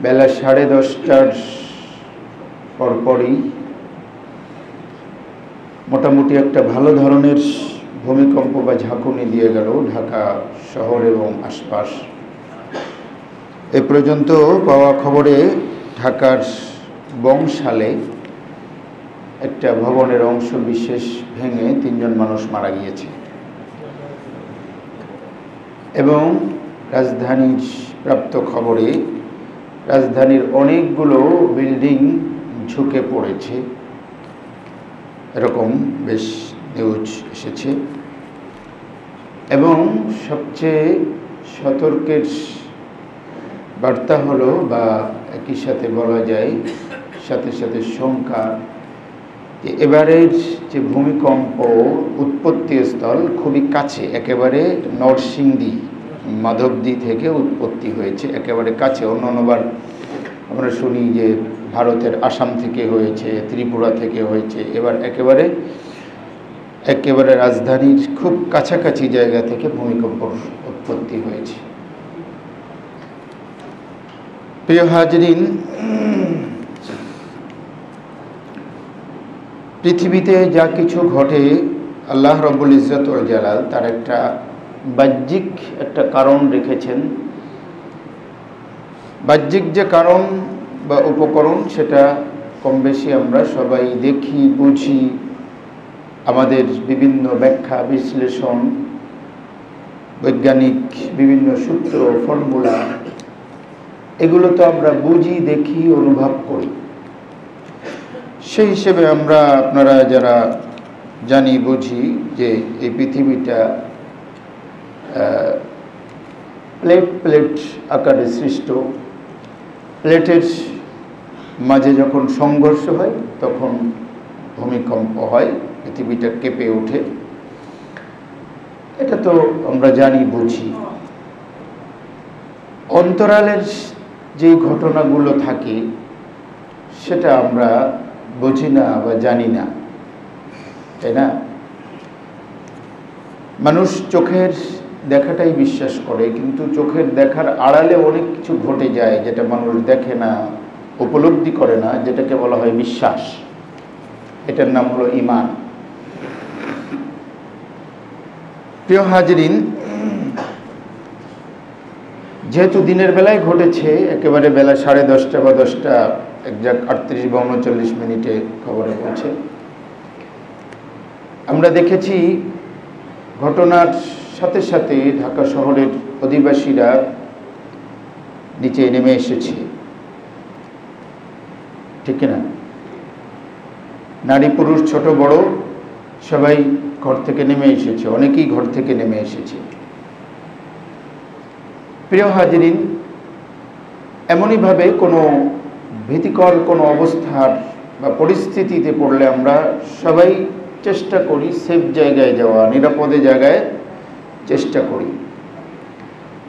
বেলা 10:30টার পরপরই মোটামুটি একটা ভালো ধরনের ভূমিকম্প বা ঝাঁকুনি দিয়ে গেল ঢাকা শহর এবং আশপাশ। এ পর্যন্ত পাওয়া খবরে ঢাকার বংশালে একটা ভবনের অংশ বিশেষ ভেঙে 3 জন মানুষ মারা গিয়েছে এবং রাজধানীর প্রাপ্ত খবরে রাজধানীর অনেকগুলো বিল্ডিং ঝুঁকে পড়েছে, এরকম বেশ নিউজ এসেছে। এবং সবচেয়ে সতর্কের বার্তা হলো, বা একই সাথে বলা যায় সাথে সাথে শঙ্কা, যে এবারের যে ভূমিকম্প উৎপত্তি স্থল খুবই কাছে, একেবারে নরসিংদী মাধবদী থেকে উৎপত্তি হয়েছে, একেবারে কাছে। অন্যান্যবার আমরা শুনি যে ভারতের আসাম থেকে হয়েছে, ত্রিপুরা থেকে হয়েছে, এবার একেবারে রাজধানীর খুব কাছাকাছি জায়গা থেকে ভূমিকম্প উৎপত্তি হয়েছে। প্রিয় হাজরিন, পৃথিবীতে যা কিছু ঘটে আল্লাহ রব্বুল ইজ্জত ওয়াল জালাল তার একটা বাহ্যিক একটা কারণ রেখেছেন। বাহ্যিক যে কারণ বা উপকরণ সেটা কম বেশি আমরা সবাই দেখি, বুঝি। আমাদের বিভিন্ন ব্যাখ্যা বিশ্লেষণ, বৈজ্ঞানিক বিভিন্ন সূত্র ফর্মুলা, এগুলো তো আমরা বুঝি, দেখি, অনুভব করি। সেই হিসেবে আমরা, আপনারা যারা জানি বুঝি যে এই পৃথিবীটা প্লেট আকারে সৃষ্ট। প্লেটের মাঝে যখন সংঘর্ষ হয় তখন ভূমিকম্প হয়, পৃথিবীটা কেঁপে ওঠে। এটা তো আমরা জানি, বুঝি। অন্তরালের যে ঘটনাগুলো থাকে সেটা আমরা বুঝি না বা জানি না, তাই না? মানুষ চোখের দেখাটাই বিশ্বাস করে, কিন্তু চোখের দেখার আড়ালে অনেক কিছু ঘটে যায় যেটা মানুষ দেখে না, উপলব্ধি করে না, যেটাকে বলা হয় বিশ্বাস। এটার নাম হলো ঈমান। প্রিয় হাজরিন, যেহেতু দিনের বেলায় ঘটেছে, একেবারে বেলা 10:30 বা 10টা একজাক্ট 38 বা 39 মিনিটে খবরে পৌঁছে, আমরা দেখেছি ঘটনার সাথে সাথে ঢাকা শহরের অধিবাসীরা নিচে নেমে এসেছে, ঠিক না? নারী পুরুষ ছোট বড় সবাই ঘর থেকে নেমে এসেছে, অনেকেই ঘর থেকে নেমে এসেছে। প্রিয় হাজরিন, এমনইভাবে কোনো ভীতিকর কোনো অবস্থার বা পরিস্থিতিতে পড়লে আমরা সবাই চেষ্টা করি সেফ জায়গায় যাওয়া, নিরাপদে জায়গায় চেষ্টা করি।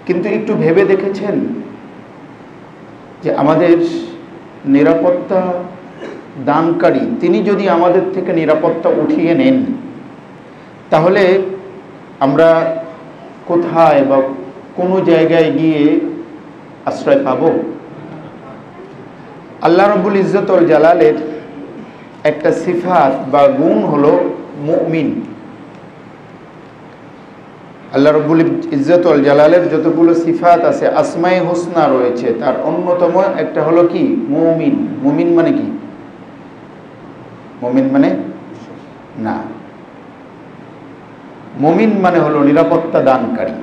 কিন্তু একটু ভেবে দেখেছেন যে আমাদের নিরাপত্তা দানকারী তিনি যদি আমাদের থেকে নিরাপত্তা উঠিয়ে নেন, তাহলে আমরা কোথায় বা কোনো জায়গায় গিয়ে আশ্রয় পাব? আল্লাহ রাব্বুল ইজ্জত ওয়াল জালালের একটা সিফাত বা গুণ হলো মুমিন। আল্লাহ রাব্বুল ইজ্জত ওয়াল জালালের যতগুলো সিফাত আছে, আসমায়ে হুসনা রয়েছে, তার অন্যতম একটা হলো কি? মুমিন। মুমিন মানে কি? মুমিন মানে না, মুমিন মানে হলো নিরাপত্তা দানকারী।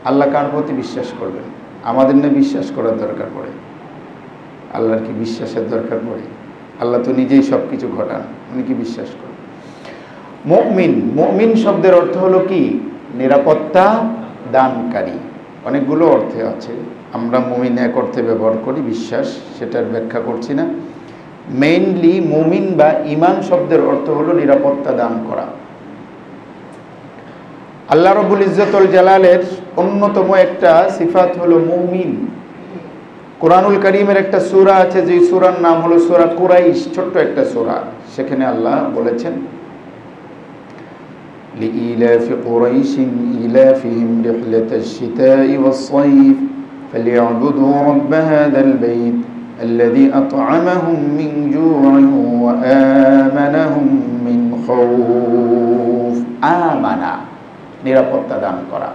আল্লাহ কার প্রতি বিশ্বাস করবেন? আমাদের না বিশ্বাস করার দরকার পড়ে? আল্লাহর কি বিশ্বাসের দরকার পড়ে? আল্লাহ তো নিজেই সব কিছু ঘটান, উনি কি বিশ্বাস করেন? মুমিন, মুমিন শব্দের অর্থ হলো কি? নিরাপত্তা দানকারী। অনেকগুলো অর্থে আছে, আমরা মুমিন এক অর্থে ব্যবহার করি, বিশ্বাস, সেটার ব্যাখ্যা করছি না। মেইনলি মুমিন বা ঈমান শব্দের অর্থ হলো নিরাপত্তা দান করা। আল্লাহ রাব্বুল ইজ্জত ওয়াল জালালের অন্যতম একটা সিফাত হলো মুমিন। কোরআনুল কারীমের একটা সূরা আছে, যে সূরার নাম হলো সূরা কুরাইশ, ছোট্ট একটা সূরা। সেখানে আল্লাহ বলেছেন, লিইলাফি কুরাইশিন ইলাফিহিম রিহলাতাশ শিতাই ওয়াস সাইফ فليعبدوا رب هذا البيت الذي أطعمهم من جوع وآمنهم من خوف آمنا নিরাপত্তা দান করা।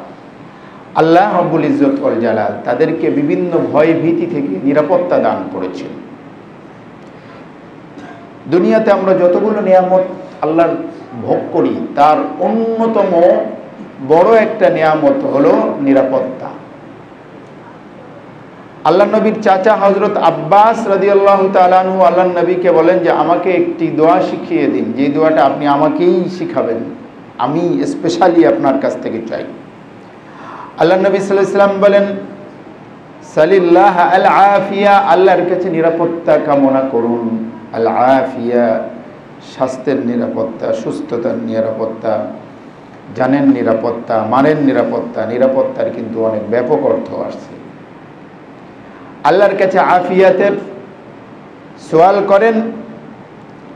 আল্লাহ রব্বুল ইজ্জত ওয়াল জালাল তাদেরকে বিভিন্ন ভয় ভীতি থেকে নিরাপত্তা দান করেছেন। দুনিয়াতে আমরা যতগুলো নিয়ামত আল্লাহর ভোগ করি তার অন্যতম বড় একটা নিয়ামত হলো নিরাপত্তা। আল্লাহ নবীর চাচা হযরত আব্বাস রাদিয়াল্লাহু তাআলা আনহু আল্লাহ নবীকে বলেন যে আমাকে একটি দোয়া শিখিয়ে দিন, যে দোয়াটা আপনি আমাকেই শিখাবেন, আমি স্পেশালি আপনার কাছ থেকে চাই। আল্লাহ নবী সাল্লাল্লাহু আলাইহি ওয়াসাল্লাম বলেন সালিল্লাহ আল আফিয়া, আল্লাহর কাছে নিরাপত্তা কামনা করুন। আল আফিয়া স্বাস্থ্যের নিরাপত্তা, সুস্থতার নিরাপত্তা, জানের নিরাপত্তা, মানের নিরাপত্তা। নিরাপত্তার কিন্তু অনেক ব্যাপক অর্থ আসছে। আল্লাহর কাছে আফিয়াতের সওয়াল করেন।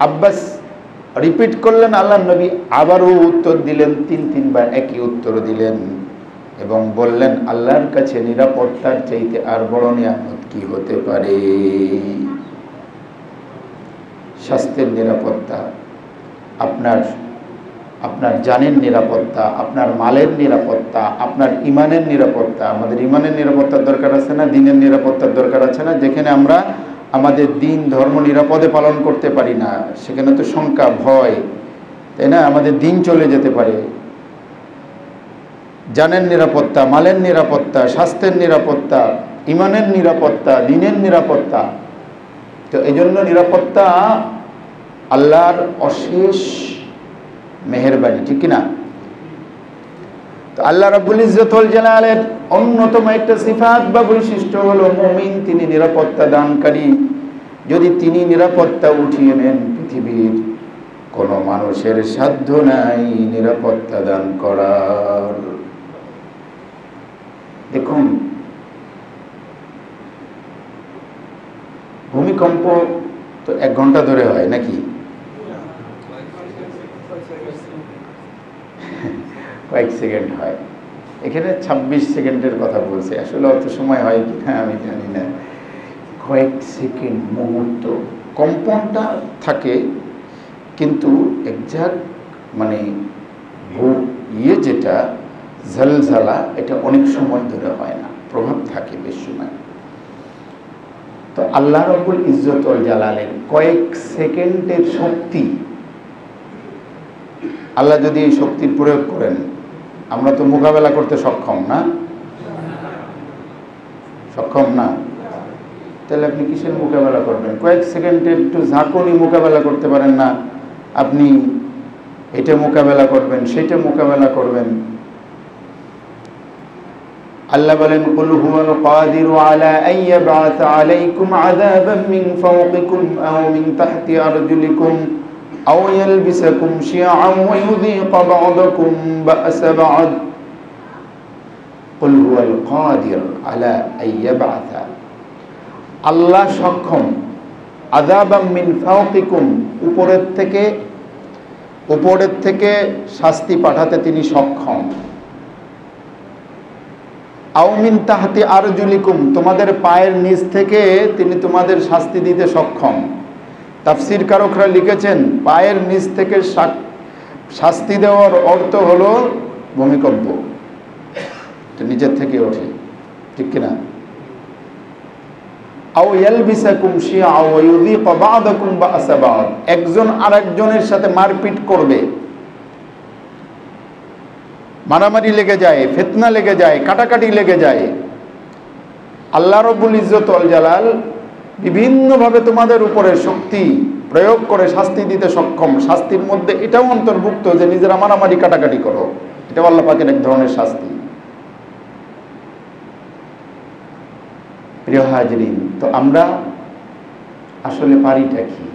আব্বাস রিপিট করলেন, আল্লাহ নবী আবারও উত্তর দিলেন, তিনবার একই উত্তর দিলেন এবং বললেন আল্লাহর কাছে নিরাপত্তার চাইতে আর বড় নিয়ামত কি হতে পারে। স্বাস্থ্যের নিরাপত্তা, আপনার জানের নিরাপত্তা, আপনার মালের নিরাপত্তা, আপনার ইমানের নিরাপত্তা। আমাদের ইমানের নিরাপত্তার দরকার আছে না? দিনের নিরাপত্তার দরকার আছে না? যেখানে আমরা আমাদের দিন ধর্ম নিরাপদে পালন করতে পারি না, সেখানে তো শঙ্কা, ভয়, তাই না? আমাদের দিন চলে যেতে পারে। জানের নিরাপত্তা, মালের নিরাপত্তা, স্বাস্থ্যের নিরাপত্তা, ইমানের নিরাপত্তা, দিনের নিরাপত্তা। তো এই জন্য নিরাপত্তা আল্লাহর অশেষ মেহেরবানি, ঠিক কিনা? তো আল্লাহ রাব্বুল ইজ্জত ওয়াল জালালের অন্যতম একটা সিফাত বা বৈশিষ্ট্য হলো মুমিন, তিনি নিরাপত্তা দানকারী। যদি তিনি নিরাপত্তা উঠিয়ে নেন, পৃথিবীর কোনো মানুষের সাধ্য নাই নিরাপত্তা দান করার। দেখুন, ভূমিকম্প তো 1 ঘন্টা ধরে হয় নাকি? কয়েক সেকেন্ড হয়। এখানে 26 সেকেন্ডের কথা বলছে, আসলে অত সময় হয় কিনা আমি জানি না। কয়েক সেকেন্ড, মুহূর্ত কম্পনটা থাকে, কিন্তু একজ্যাক্ট মানে যেটা ঝলঝলা, এটা অনেক সময় ধরে হয় না, প্রভাব থাকে বেশ সময়। তো আল্লাহ রাব্বুল ইজ্জত ওয়াল জালালের কয়েক সেকেন্ডের শক্তি, আল্লাহ যদি এই শক্তির প্রয়োগ করেন, আমরা তো মোকাবেলা করতে সক্ষম না, তাহলে আপনি কিসের মোকাবেলা করবেন? কয়েক সেকেন্ডের একটু ঝাঁকুনি মোকাবেলা করতে পারেন না, আপনি এটা মোকাবেলা করবেন, সেটা মোকাবেলা করবেন। আল্লাহ বলেন কুল হুয়াল কাদিরু আলা আন ইয়াবআসা আলাইকুম আযাবাম মিন ফাওকিকুম আও মিন তাহতি আরজুলিকুম আও ইয়ালবিসাকুম শিয়াআন ওয়া ইউযীকা বা'দাকুম বা'সা বা'দ। কুল হুয়াল কাদির আলা আন ইয়াবআসা, আল্লাহ সক্ষম, আযাবাম মিন ফাওকিকুম, উপরের থেকে শাস্তি পাঠাতে তিনি সক্ষম। আও মিন তাহতি আরজুলিকুম, তোমাদের পায়ের নিচ থেকে তিনি তোমাদের শাস্তি দিতে সক্ষম। তাফসীর কারকরা লিখেছেন পায়ের নিচ থেকে শাস্তি দেওয়ার অর্থ হলো ভূমিকম্প, নিচের থেকে ওঠে, ঠিক কিনা? আও ইয়ালবিসাকুম শিয়াআ ওয়া ইউযীকা বা'দাকুম বা'সা বা'দ, একজন আরেকজনের সাথে মারপিট করবে, মারামারি লেগে যায়, ফিতনা লেগে যায়, কাটাকাটি লেগে যায়। আল্লাহ রাব্বুল ইজ্জত ওয়াল জালাল বিভিন্নভাবে তোমাদের উপরে শক্তি প্রয়োগ করে শাস্তি দিতে সক্ষম। শাস্তির মধ্যে এটাও অন্তর্ভুক্ত যে নিজেরা মারামারি কাটাকাটি করো, এটাও আল্লাহ পাকের এক ধরনের শাস্তি। প্রিয় হাজরিন, তো আমরা আসলে পারিটা কি?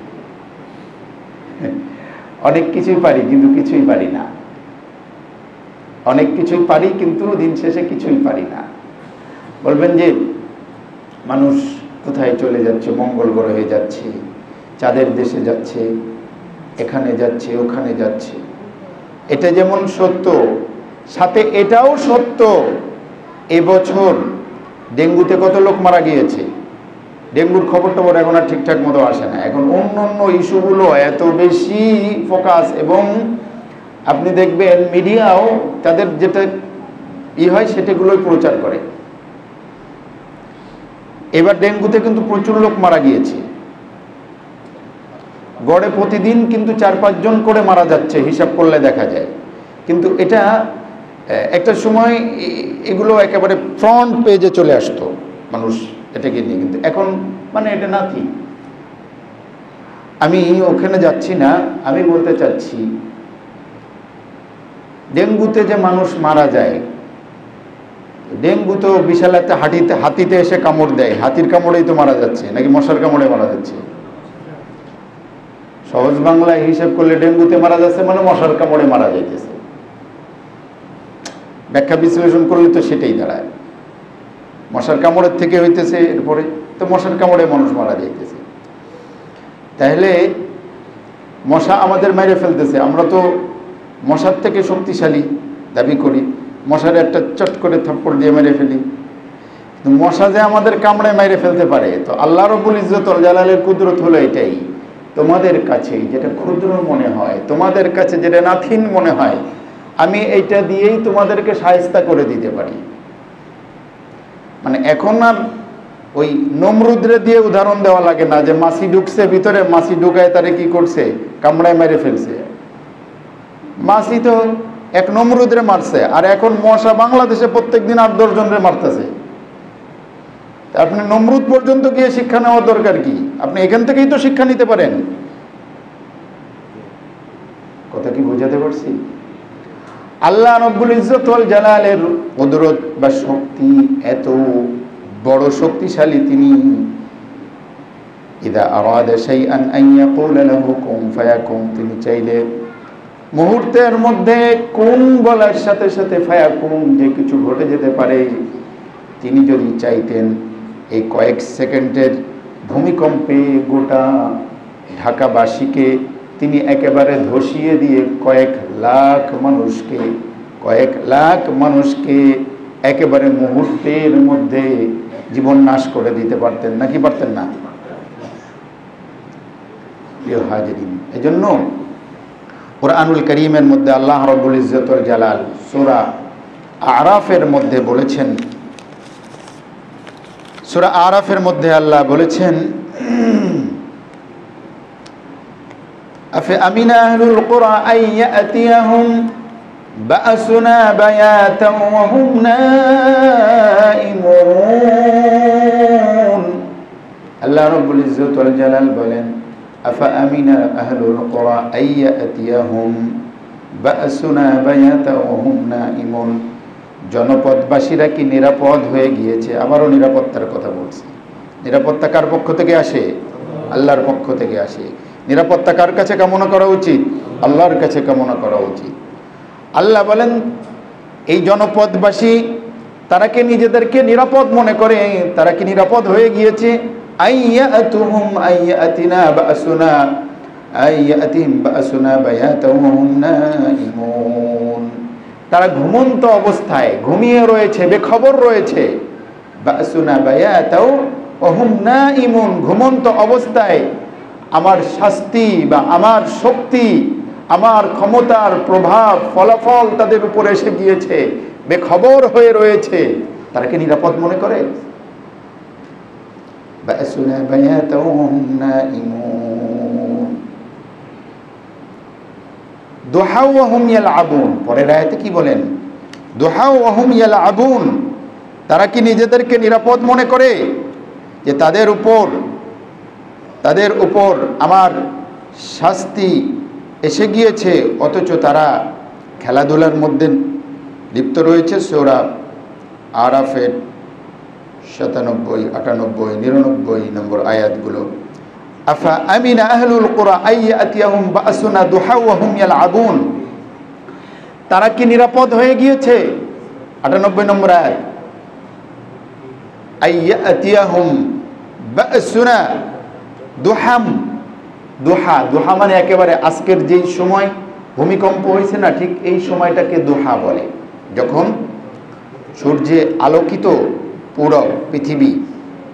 অনেক কিছুই পারি, কিন্তু কিছুই পারি না। অনেক কিছুই পারি, কিন্তু দিন শেষে কিছুই পারি না। বলবেন যে মানুষ কোথায় চলে যাচ্ছে, মঙ্গল গ্রহে যাচ্ছে, চাঁদের দেশে যাচ্ছে, এখানে যাচ্ছে, ওখানে যাচ্ছে। এটা যেমন সত্য, সাথে এটাও সত্য এবছর ডেঙ্গুতে কত লোক মারা গিয়েছে, ডেঙ্গুর খবর টবর এখন আর ঠিকঠাক মতো আসে না। এখন অন্য অন্য ইস্যুগুলো এত বেশি ফোকাস, এবং আপনি দেখবেন মিডিয়াও তাদের যেটা হয় সেটাগুলোই প্রচার করে। এবার ডেঙ্গুতে কিন্তু প্রচুর লোক মারা গিয়েছে, গড়ে প্রতিদিন কিন্তু 4-5 জন করে মারা যাচ্ছে, হিসাব করলে দেখা যায়। কিন্তু এটা একটা সময় এগুলো একেবারে ফ্রন্ট পেজে চলে আসতো মানুষ এটাকে নিয়ে, কিন্তু এখন মানে এটা নাথিং। আমি ওখানে যাচ্ছি না, আমি বলতে চাচ্ছি ডেঙ্গুতে যে মানুষ মারা যায়, ডেঙ্গু তো বিশাল একটা হাতিতে এসে কামড় দেয়, হাতির কামড়েই তো মারা যাচ্ছে, নাকি মশার কামড়ে মারা যাচ্ছে? সহজ বাংলায় হিসাব করলে ডেঙ্গুতে মারা যাচ্ছে মানে মশার কামড়ে মারা যাইতেছে। ব্যাখ্যা বিশ্লেষণ করলে তো সেটাই দাঁড়ায়, মশার কামড়ের থেকে হইতেছে, এরপরে তো মশার কামড়ে মানুষ মারা যাইতেছে। তাহলে মশা আমাদের মেরে ফেলতেছে, আমরা তো মশার থেকে শক্তিশালী দাবি করি, মশার একটা চট করে থাপ্পড় দিয়ে মেরে ফেলি। কিন্তু মশা যে আমাদের কামড়ে মেরে ফেলতে পারে, তো আল্লাহ রব্বুল ইজ্জত ওয়াল জালালের কুদরত হলো এটাই। তোমাদের কাছে যেটা ক্ষুদ্র মনে হয়, তোমাদের কাছে যেটা নাথিন মনে হয়, আমি এইটা দিয়েই তোমাদেরকে শায়েস্তা করে দিতে পারি। মানে এখন আর ওই নমরুদরে দিয়ে উদাহরণ দেওয়া লাগে না যে মাছি ঢুকছে ভিতরে, মাছি ঢুকায় তারে কি করছে, কামড়ায় মেরে ফেলছে। মাছি তো এক নমরুদরে মারছে, আর এখন মশা বাংলাদেশে প্রত্যেকদিন 8-10 জনরে মারতেছে। আপনি নমরুদ পর্যন্ত গিয়ে শিক্ষা নেওয়ার দরকার কি? আপনি এখান থেকেই তো শিক্ষা নিতে পারেন। কথা কি বোঝাতে পারছি? আল্লাহ রব্বুল ইজ্জত ওয়াল জালালের কুদরত বা শক্তি এত বড় শক্তিশালী, তিনি ইদা আরাদা শাইআন আন ইয়াকুলা লাহু কুন ফায়াকুন, তিনি চাইলে মুহূর্তের মধ্যে কোন বলার সাথে সাথে ফায়াকুন, যে কিছু ঘটে যেতে পারে। তিনি যদি চাইতেন এই কয়েক সেকেন্ডের ভূমিকম্পে গোটা ঢাকাবাসীকে তিনি একেবারে ধসিয়ে দিয়ে কয়েক লাখ মানুষকে একেবারে মুহূর্তের মধ্যে জীবন নাশ করে দিতে পারতেন, নাকি পারতেন না? প্রিয় হাজিরিন, এজন্য কুরআনুল কারীমের মধ্যে আল্লাহ রাব্বুল ইজ্জত ওয়াল জালাল সূরা আরাফের মধ্যে বলেছেন, সূরা আরাফের মধ্যে আল্লাহ বলেছেন, আফা আমিনা আহলুল কুরা আন ইয়াতিয়াহুম বা'সুনা বায়াতান ওয়া হুম নাঈমুন। আল্লাহ রাব্বুল ইজ্জত ওয়াল জালাল বলেন, আফা আমিনা আহলুল কুরা আন ইয়াতিয়াহুম বা'সুনা বায়াতান ওয়া হুম নাঈমুন। জনপদবাসীরা কি নিরাপদ হয়ে গিয়েছে? আবারও নিরাপত্তার কথা বলছি। নিরাপত্তা কার পক্ষ থেকে আসে? আল্লাহর পক্ষ থেকে আসে। নিরাপত্তা কার কাছে কামনা করা উচিত? আল্লাহর কাছে কামনা করা উচিত। আল্লাহ বলেন এই জনপদবাসী তারা কি নিজেদেরকে নিরাপদ মনে করে? তারা কি নিরাপদ হয়ে গিয়েছে? আইয়াতুহুম আইয়াতিনা বাসুনা আইয়াতিহিম বাসুনা বায়াতাও ওয়া হুম নাঈমুন। তারা ঘুমন্ত অবস্থায় ঘুমিয়ে রয়েছে, বেখবর রয়েছে। বাসুনা বায়াতাও ওয়া হুম নাঈমুন, ঘুমন্ত অবস্থায় আমার শাস্তি বা আমার শক্তি, আমার ক্ষমতার প্রভাব ফলাফল তাদের উপরে এসে গিয়েছে, বেখবর হয়ে রয়েছে। তারা কি নিরাপদ মনে করে? বাসুনা বায়াতাও ওয়া হুম নাঈমুন। দুহাউ ওয়া হুম ইয়ালআবুন, পরের আয়াতে কি বলেন? দুহাউ ওয়া হুম ইয়ালআবুন। তারা কি নিজেদেরকে নিরাপদ মনে করে যে তাদের উপর আমার শাস্তি এসে গিয়েছে, অথচ তারা খেলাধুলার মধ্যে লিপ্ত রয়েছে? সূরা আরাফের 97, 98, 99 নম্বর আয়াতগুলো। আফা আমিনা আহলুল কুরা আইয়াতিয়াহুম বাসুনা দুহাউ ওয়া হুম ইয়ালআবুন। তারা কি নিরাপদ হয়ে গিয়েছে? 98 নম্বর আয়াত। আইয়াতিয়াহুম বাসুনা দুহাম, দুহা মানে একেবারে আজকের যেই সময় ভূমিকম্প হয়েছে না, ঠিক এই সময়টাকে দুহা বলে, যখন সূর্যে আলোকিত পুরো পৃথিবী,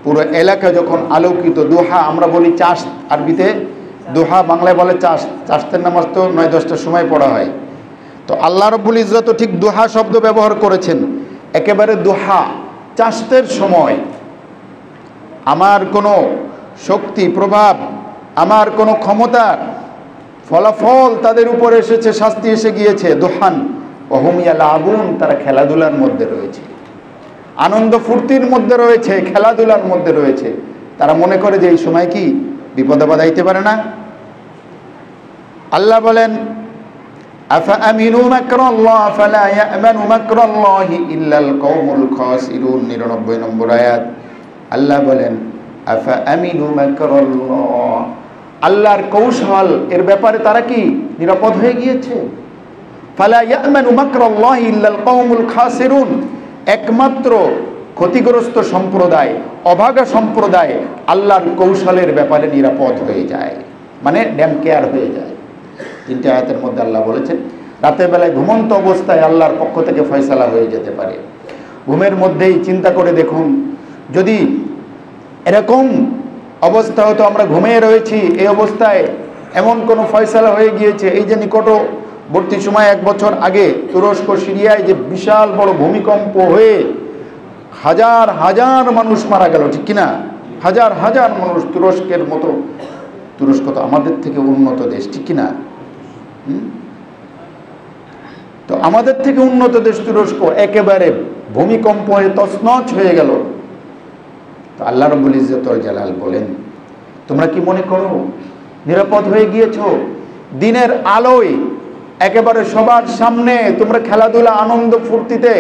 পুরো এলাকা যখন আলোকিত, দুহা আমরা বলি চাষ, আরবিতে দুহা, বাংলায় বলে চাষ। চাষের নামাজ তো 9-10টার সময় পড়া হয়। তো আল্লাহ রাব্বুল ইজ্জত ঠিক দুহা শব্দ ব্যবহার করেছেন, একেবারে দুহা, চাষের সময়। আমার কোনো শক্তি, প্রভাব, আমার কোনো ক্ষমতার ফলাফল তাদের উপরে এসেছে, শাস্তি এসে গিয়েছে। দুহান ওহুম ইয়ালাবুন, তারা খেলাধুলার মধ্যে রয়েছে, আনন্দ ফুর্তির মধ্যে রয়েছে, খেলাধুলার মধ্যে রয়েছে। তারা মনে করে যে এই সময় কি বিপদ আপদ আইতে পারে না। আল্লাহ বলেন আফা আমিনু মাকরাল্লাহ ফালা ইয়ামানু মাকরাল্লাহি ইল্লাল কওমুল খাসিরুন, 99 নম্বর আয়াত। আল্লাহ বলেন আফা আমিনু মাকরাল্লাহ, আল্লাহর কৌশল এর ব্যাপারে তারা কি নিরাপদ হয়ে গিয়েছে। ফালা ইয়ামানু মাকরাল্লাহি ইল্লাল কওমুল খাসিরুন, একমাত্র ক্ষতিগ্রস্ত সম্প্রদায়, অভাগা সম্প্রদায় আল্লাহর কৌশলের ব্যাপারে নিরাপদ হয়ে যায়, মানে ড্যাম কেয়ার হয়ে যায়। 3টে আয়াতের মধ্যে আল্লাহ বলেছেন রাতের বেলায় ঘুমন্ত অবস্থায় আল্লাহর পক্ষ থেকে ফয়সালা হয়ে যেতে পারে। ঘুমের মধ্যেই চিন্তা করে দেখুন, যদি এরকম অবস্থা হতো, আমরা ঘুমিয়ে রয়েছি, এই অবস্থায় এমন কোনো ফয়সালা হয়ে গিয়েছে, এই যে নিকটবর্তী সময় 1 বছর আগে তুরস্ক সিরিয়ায় যে বিশাল বড় ভূমিকম্প হয়ে হাজার হাজার মানুষ মারা গেল, ঠিক কিনা? হাজার হাজার মানুষ। তুরস্কের মতো, তুরস্ক তো আমাদের থেকে উন্নত দেশ, ঠিক কিনা? তো আমাদের থেকে উন্নত দেশ তুরস্ক একেবারে ভূমিকম্প হয়ে তছনছ হয়ে গেল। তো আল্লাহ রাব্বুল ইজ্জত ওয়াল জালাল বলেন, তোমরা কি মনে করো নিরাপদ হয়ে গিয়েছো? দিনের আলোয় একেবারে সবার সামনে তোমরা খেলাধুলা, আনন্দ ফুর্তিতে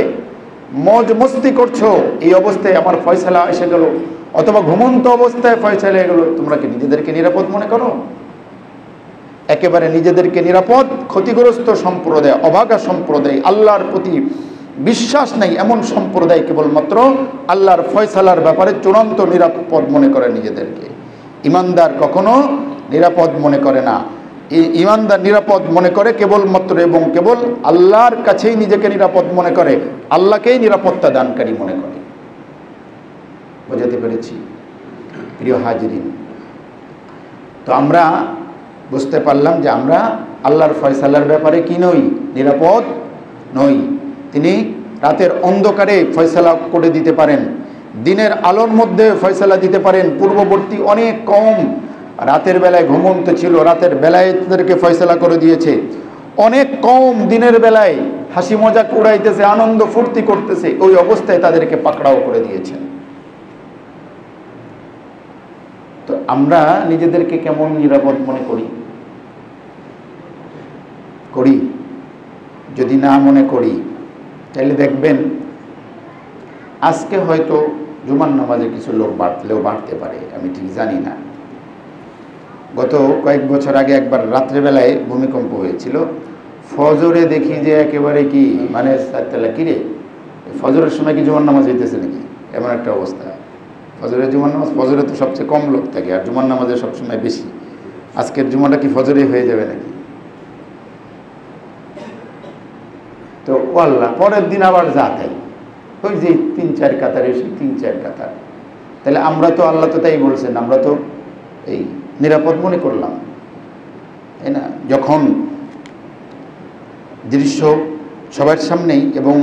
মজ মস্তি করছো, এই অবস্থায় আমার ফয়সালা এসে গেল, অথবা ঘুমন্ত অবস্থায় ফয়সালা হয়ে গেল, তোমরা কি নিজেদেরকে নিরাপদ মনে করো? একেবারে নিজেদেরকে নিরাপদ। ক্ষতিগ্রস্ত সম্প্রদায়, অভাগা সম্প্রদায়, আল্লাহর প্রতি বিশ্বাস নেই এমন সম্প্রদায় কেবলমাত্র আল্লাহর ফয়সালার ব্যাপারে চূড়ান্ত নিরাপদ মনে করে নিজেদেরকে। ইমানদার কখনো নিরাপদ মনে করে না। ইমানদার নিরাপদ মনে করে কেবলমাত্র এবং কেবল আল্লাহর কাছেই নিজেকে নিরাপদ মনে করে, আল্লাহকেই নিরাপত্তা দানকারী মনে করে। বোঝাতে পেরেছি প্রিয় হাজিরিন? তো আমরা বুঝতে পারলাম যে আমরা আল্লাহর ফয়সালার ব্যাপারে কি নই, নিরাপদ নই। তিনি রাতের অন্ধকারে ফয়সালা করে দিতে পারেন, দিনের আলোর মধ্যে ফয়সালা দিতে পারেন। পূর্ববর্তী অনেক কওম রাতের বেলায় ঘুমন্ত ছিল, রাতের বেলায় তাদেরকে ফয়সালা করে দিয়েছে। অনেক কওম দিনের বেলায় হাসি মজাক উড়াইতেছে, আনন্দ ফুর্তি করতেছে, ওই অবস্থায় তাদেরকে পাকড়াও করে দিয়েছেন। তো আমরা নিজেদেরকে কেমন নিরাপদ মনে করি? যদি না মনে করি তাহলে দেখবেন আজকে হয়তো জুমার নামাজে কিছু লোক বাড়তে পারে, আমি ঠিক জানি না। গত কয়েক বছর আগে একবার রাত্রেবেলায় ভূমিকম্প হয়েছিল, ফজরে দেখি যে একেবারে কি মানে কিরে ফজরের সময় কি জুমার নামাজ হইতেছে নাকি, এমন একটা অবস্থা। ফজরের জুমার নামাজ, ফজরে তো সবচেয়ে কম লোক থাকে, আর জুমার নামাজে সবসময় বেশি। আজকের জুমাটা কি ফজরে হয়ে যাবে নাকি? তো আল্লাহ পরের দিন আবার যা তাই, ওই যে 3-4 কাতার এসে 3-4 কাতার। তাহলে আমরা তো, আল্লাহ তো তাই বলছেন, আমরা তো এই নিরাপদ মনে করলাম, তাই না? যখন দৃশ্য সবার সামনেই, এবং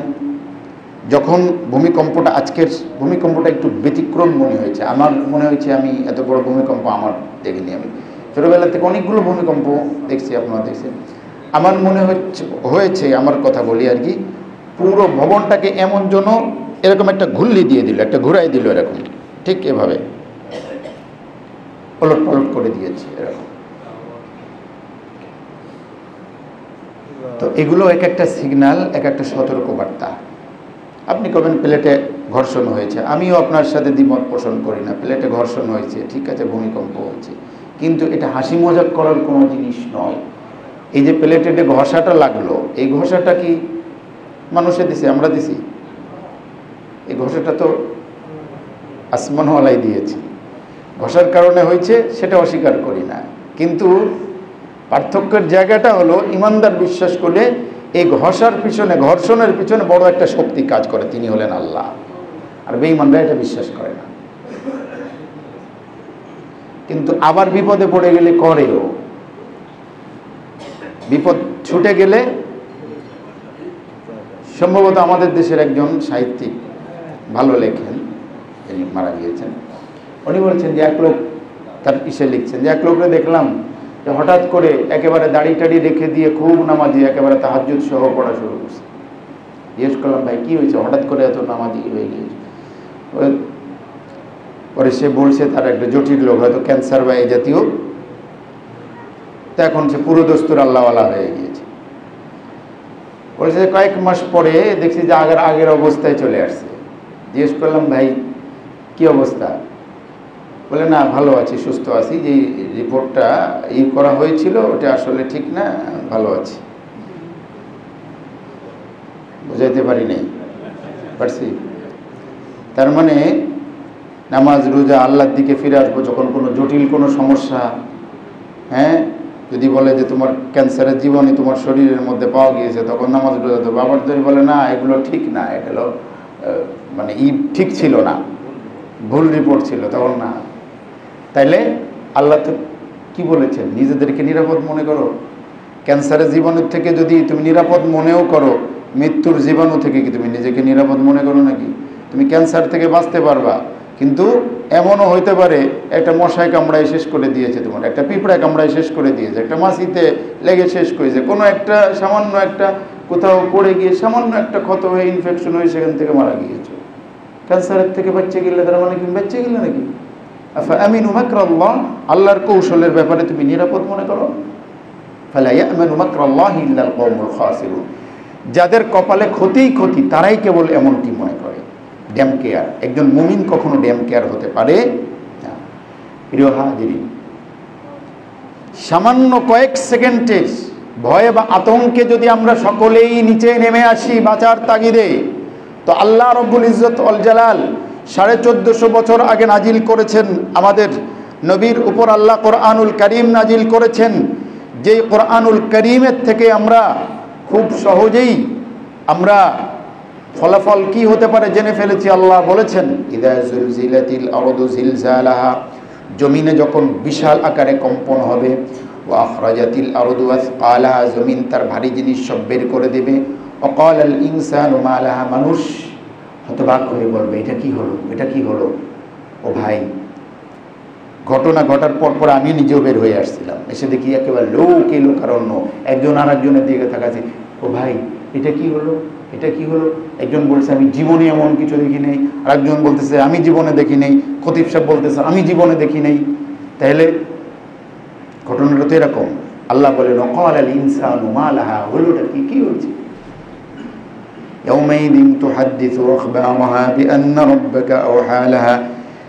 যখন ভূমিকম্পটা, আজকের ভূমিকম্পটা একটু ব্যতিক্রম মনে হয়েছে আমার, মনে হয়েছে আমি এত বড় ভূমিকম্প আমার দেখিনি। আমি ছোটোবেলা থেকে অনেকগুলো ভূমিকম্প দেখছি, আপনারা দেখছেন। আমার মনে হয়েছে, আমার কথা বলি আর কি, পুরো ভবনটাকে এমন জন্য এরকম একটা ঘুল্লি দিয়ে দিল, একটা ঘুরাই দিল, এরকম ঠিক এভাবে পলট পলট করে দিয়েছে এরকম। তো এগুলো এক একটা সিগন্যাল, এক একটা সতর্কবার্তা। আপনি কবেন প্লেটে ঘর্ষণ হয়েছে, আমিও আপনার সাথে দ্বিমত পোষণ করি না, প্লেটে ঘর্ষণ হয়েছে, ঠিক আছে, ভূমিকম্প হয়েছে, কিন্তু এটা হাসি মজাক করার কোনো জিনিস নয়। এই যে প্লেটে ঘষাটা লাগলো, এই ঘষাটা কি মানুষে দিছে, আমরা দিছি? এই ঘষাটা তো আসমানওয়ালাই দিয়েছে। ঘষার কারণে হয়েছে সেটা অস্বীকার করি না, কিন্তু পার্থক্যের জায়গাটা হলো ইমানদার বিশ্বাস করলে এই ঘষার পিছনে, ঘর্ষণের পিছনে বড় একটা শক্তি কাজ করে, তিনি হলেন আল্লাহ। আর বেঈমানরা এটা বিশ্বাস করে না, কিন্তু আবার বিপদে পড়ে গেলে করেও। বিপদ ছুটে গেলে, সম্ভবত আমাদের দেশের একজন সাহিত্যিক ভালো লেখেন, তিনি মারা গিয়েছেন, উনি বলছেন যে এক লোক তার ইসে লিখছেন যে এক লোককে দেখলাম যে হঠাৎ করে একেবারে দাড়ি টাড়ি রেখে দিয়ে খুব নামাজি, একেবারে তাহাজ্জুদ সহ পড়া শুরু করছে। জিজ্ঞেস করলাম, ভাই কি হয়েছে, হঠাৎ করে এত নামাজি হয়ে গিয়েছে? পরে সে বলছে তার একটা জটিল রোগ, হয়তো ক্যান্সার বা এই জাতীয়, তো এখন সে পুরো দস্তুর আল্লাহওয়ালা হয়ে গিয়েছে। বলছে কয়েক মাস পরে দেখছি যে আগের অবস্থায় চলে আসছে। জিজ্ঞেস করলাম, ভাই কি অবস্থা? বলে, না ভালো আছি, সুস্থ আছি, যে রিপোর্টটা করা হয়েছিল ওটা আসলে ঠিক না, ভালো আছি। বুঝাইতে পারি নাই, পারছি? তার মানে নামাজ রোজা আল্লাহর দিকে ফিরে আসবো যখন কোনো জটিল কোনো সমস্যা, হ্যাঁ, যদি বলে যে তোমার ক্যান্সারের জীবাণু তোমার শরীরের মধ্যে পাওয়া গিয়েছে, তখন নামাজ রোজা দেবো। আবার যদি বলে না এগুলো ঠিক না, এটা হলো মানে ঠিক ছিল না, ভুল রিপোর্ট ছিল, তখন না। তাইলে আল্লাহ তো কি বলেছেন, নিজেদেরকে নিরাপদ মনে করো। ক্যান্সারের জীবাণু থেকে যদি তুমি নিরাপদ মনেও করো, মৃত্যুর জীবাণু থেকে কি তুমি নিজেকে নিরাপদ মনে করো নাকি? তুমি ক্যান্সার থেকে বাঁচতে পারবা, কিন্তু এমনও হইতে পারে একটা মশায় কামড়ায় শেষ করে দিয়েছে, তোমার একটা পিঁপড়ায় কামড়ায় শেষ করে দিয়েছে, একটা মাছিতে লেগে শেষ করেছে, কোনো একটা সামান্য একটা কোথাও পড়ে গিয়ে সামান্য একটা ক্ষত হয়ে ইনফেকশন হয়ে সেখান থেকে মারা গিয়েছে। ক্যান্সারের থেকে বাচ্চা গেলে তার মানে কি বাচ্চা গেলে নাকি? আমিনু মাকরাল্লাহ, আল্লাহর কৌশলের ব্যাপারে তুমি নিরাপদ মনে করো? ফালা ইয়ামানু মাকরাল্লাহি ইল্লাল কওমুল খাসিরুন, যাদের কপালে ক্ষতিই ক্ষতি তারাই কেবল এমনটি মনে করে। ড্যাম কেয়ার, একজন মুমিন কখনো ড্যাম কেয়ার হতে পারে না। প্রিয় হাজিরিন, সামান্য কয়েক সেকেন্ডের ভয়ে বা আতঙ্কে যদি আমরা সকলেই নিচে নেমে আসি বাঁচার তাগিদে, তো আল্লাহ রব্বুল ইজ্জত ওয়াল জালাল 1450 বছর আগে নাজিল করেছেন আমাদের নবীর উপর। আল্লাহ কোরআনুল কারীম নাজিল করেছেন, যেই কোরআনুল কারীমের থেকে আমরা খুব সহজেই আমরা ফলাফল কি হতে পারে জেনে ফেলেছি। আল্লাহ বলেছেন, ইযা যুলজিলাতিল আরদু জিলজালাহা, জমিনে যখন বিশাল আকারে কম্পন হবে, ওয়া আখরাজাতিল আরদু আসকালাহা, জমিন তার ভারী জিনিস সব বের করে দেবে, ওয়া ক্বালাল ইনসানু মা লাহা, মানুষ হতবাক হয়ে বলবে এটা কি হলো, এটা কি হলো। ও ভাই, ঘটনা ঘটার পর আমি নিজেও বের হয়ে আসছিলাম, এসে দেখি একেবারে লোকে লোকারণ্য, একজন আর একজনের দিকে তাকাচ্ছে, ও ভাই এটা কি হলো, এটা কি হলো। একজন বলছে আমি জীবনে এমন কিছু দেখি নেই, আর একজন বলতেছে আমি জীবনে দেখি নেই, খতিব সাহেব বলতেছে আমি জীবনে দেখি নেই। তাহলে ঘটনাটা তো এরকম। আল্লাহ বলেন, ওয়াকালাল ইনসানু মা লাহা, হলোটা কি, কি হয়েছে? ইয়াউমাইযিন তুহাদ্দিসু আখবারাহা বিআন্না রাব্বাকা আওহা লাহা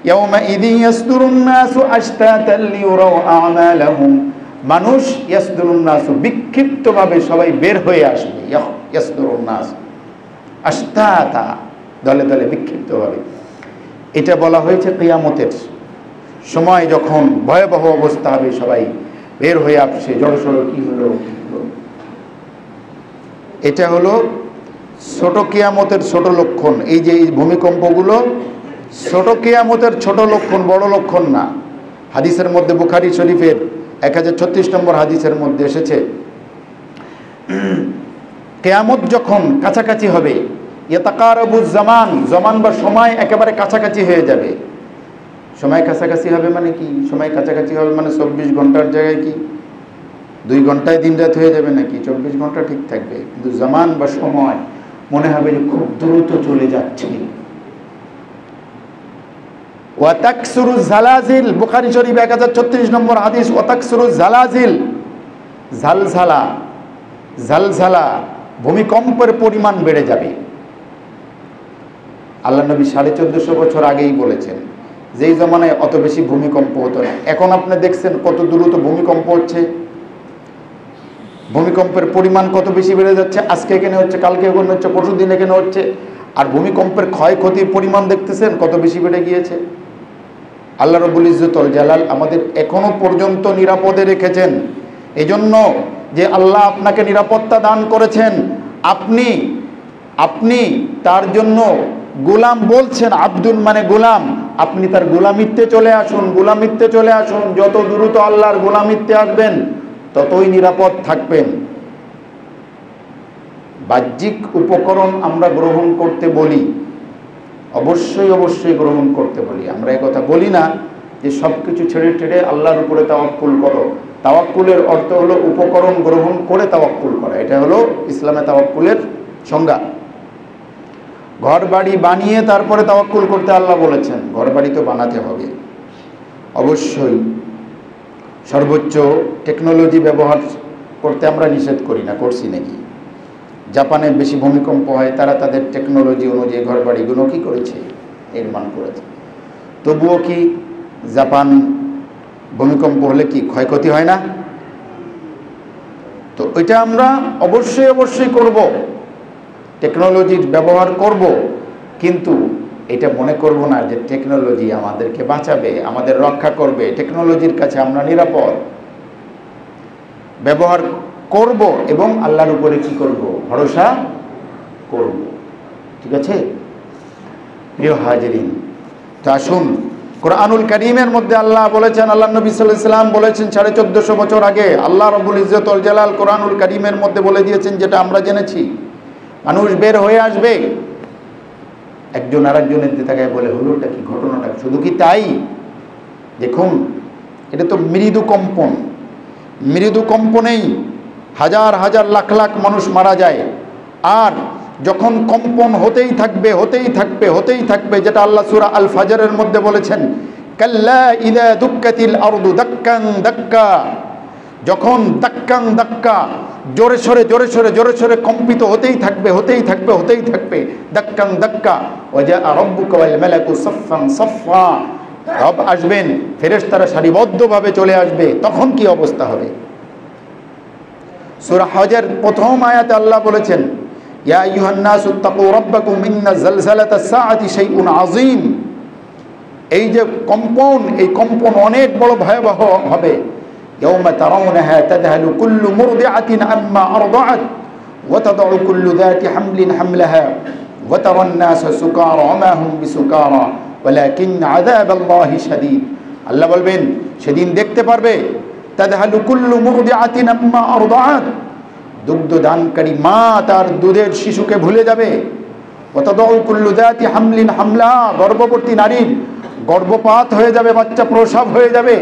ইয়াউমাইযিন ইয়াসদুরুন নাসু আশতাতান লিয়ুরাউ আমালাহুম, মানুষ ইয়াসদুরুন নাসু, বিক্ষিপ্তভাবে সবাই বের হয়ে আসবে। ইয়াসদুরুন নাস আশতাতা, দলে দলে বিক্ষিপ্তভাবে। এটা বলা হয়েছে কিয়ামতের সময়, যখন ভয়াবহ অবস্থা হবে, সবাই বের হয়ে আসছে, জড়সড় কি হলো। এটা হলো ছোট কিয়ামতের ছোট লক্ষণ। এই যে এই ভূমিকম্পগুলো ছোট কিয়ামতের ছোট লক্ষণ, বড় লক্ষণ না। হাদিসের মধ্যে, বুখারী শরীফের 1036 নম্বর হাদিসের মধ্যে এসেছে, কিয়ামত যখন কাছাকাছি হবে, ইয়াতাকারাবুজ জামান, জামান বা সময় একেবারে কাছাকাছি হয়ে যাবে। সময় কাছাকাছি হবে মানে কি? সময় কাছাকাছি হবে মানে 24 ঘন্টার জায়গায় কি 2 ঘন্টায় দিন রাত হয়ে যাবে নাকি? 24 ঘন্টা ঠিক থাকবে, কিন্তু জামান বা সময় মনে হবে যে খুব দ্রুত চলে যাচ্ছে। ওয়া তাকসুরু জালাজিল, বুখারী শরীফ 1036 নম্বর হাদিস, ওয়া তাকসুরু জালাজিল, ঝালঝালা, ঝালঝালা ভূমিকম্পের পরিমাণ বেড়ে যাবে। আল্লাহ নবী 1450 বছর আগেই বলেছেন, যেই জমানায় অত বেশি ভূমিকম্প হতো না, এখন আপনি দেখছেন কত দ্রুত ভূমিকম্প হচ্ছে, ভূমিকম্পের পরিমাণ কত বেশি বেড়ে যাচ্ছে। আজকে এখানে হচ্ছে, কালকে ওখানে হচ্ছে, পরশুদিন এখানে হচ্ছে, আর ভূমিকম্পের ক্ষয়ক্ষতির পরিমাণ দেখতেছেন কত বেশি বেড়ে গিয়েছে। আল্লাহ রাব্বুল ইজ্জত ওয়াল জালাল আমাদের এখনো পর্যন্ত নিরাপদে রেখেছেন। এজন্য যে আল্লাহ আপনাকে নিরাপত্তা দান করেছেন, আপনি তার জন্য গোলাম বলছেন, আব্দুল মানে গোলাম, আপনি তার গোলামিত্বে চলে আসুন, গোলামিত্বে চলে আসুন। যত দ্রুত আল্লাহর গোলামিত্বে আসবেন ততই নিরাপদ থাকবেন। বাহ্যিক উপকরণ আমরা গ্রহণ করতে বলি, অবশ্যই অবশ্যই গ্রহণ করতে বলি। আমরা এই কথা বলি না যে সব কিছু ছেড়ে ছেড়ে আল্লাহর উপরে তাওয়াক্কুল করো। তাওয়াক্কুলের অর্থ হলো উপকরণ গ্রহণ করে তাওয়াক্কুল করা। এটা হলো ইসলামে তাওয়াক্কুলের সংজ্ঞা। ঘর বাড়ি বানিয়ে তারপরে তাওয়াক্কুল করতে আল্লাহ বলেছেন। ঘর বাড়ি তো বানাতে হবে অবশ্যই। সর্বোচ্চ টেকনোলজি ব্যবহার করতে আমরা নিষেধ করি না, করছি নাকি? জাপানে বেশি ভূমিকম্প হয়, তারা তাদের টেকনোলজি অনুযায়ী ঘর বাড়িগুলো কী করেছে, নির্মাণ করেছে। তবুও কি জাপান ভূমিকম্প হলে কি ক্ষয়ক্ষতি হয় না? তো এটা আমরা অবশ্যই অবশ্যই করব, টেকনোলজির ব্যবহার করব, কিন্তু এটা মনে করব না যে টেকনোলজি আমাদেরকে বাঁচাবে, আমাদের রক্ষা করবে, টেকনোলজির কাছে আমরা নিরাপদ। ব্যবহার করব এবং আল্লাহর উপরে কি করব, ভরসা করব। ঠিক আছে প্রিয় হাজিরিন, তো আসুন কোরআনুল কারীমের মধ্যে আল্লাহ বলেছেন, আল্লাহ নবী সাল্লাল্লাহু আলাইহি ওয়াসাল্লাম বলেছেন 1450 বছর আগে, আল্লাহ রাব্বুল ইজ্জত ওয়াল জালাল কোরআনুল কারীমের মধ্যে বলে দিয়েছেন, যেটা আমরা জেনেছি, মানুষ বের হয়ে আসবে, একজন আরেকজনের দিকে তাকায় বলে হলোটা কি, ঘটনাটা শুধু কি তাই? দেখুন এটা তো মৃদু কম্পন, মৃদু কম্পনেই হাজার হাজার লাখ লাখ মানুষ মারা যায়। আর যখন কম্পন হতেই থাকবে হতেই থাকবে হতেই থাকবে, যেটা আল্লাহ সূরা আল ফাজরের মধ্যে বলেছেন, কাল্লা ইযা দুক্কাতিল আরদু দাক্কান দাক্কা, যখন দাক্কান দাক্কা জোরে সরে জোরে সরে জোরে সরে কম্পিত হতেই থাকবে হতেই থাকবে হতেই থাকবে, দাক্কান দাক্কা, ওয়া জা রাব্বুকা ওয়াল মালাকু সাফফান সাফফা, রব আসবেন, ফেরেশতারা সারিবদ্ধভাবে চলে আসবে, তখন কি অবস্থা হবে? সূরা হজের প্রথম আয়াতে আল্লাহ বলেছেন, ইয়া আইয়ুহান নাসু তাকু রাব্বাকুম ইন্না যালযালাতাস সাআতি শাইউন আযীম। এই যে কম্পন, এই কম্পন অনেক বড় ভয়াবহ হবে। ইয়াওমা তারাউনাহা তাযহালু কুল্লু মুরদিআতিন আম্মা আরদাআত ওয়া তাদউ কুল্লু যাতি হামলিন হামলাহা ওয়া তারান নাসা সুকারা ওয়া মা হুম বিসুকারা ওয়ালাকিন আযাবাল্লাহি শাদীদ। আল্লাহ বলবেন সেদিন দেখতে পারবে, তাযহালু কুল্লু মুরদিআতিন আম্মা আরদাআত, দুগ্ধ দানকারী মা তার দুধের শিশুকে ভুলে যাবে। ওয়া তাদউ কুল্লু যাতি হামলিন হামলাহা, গর্ভবতী নারীর গর্ভপাত হয়ে যাবে, বাচ্চা প্রসব হয়ে যাবে,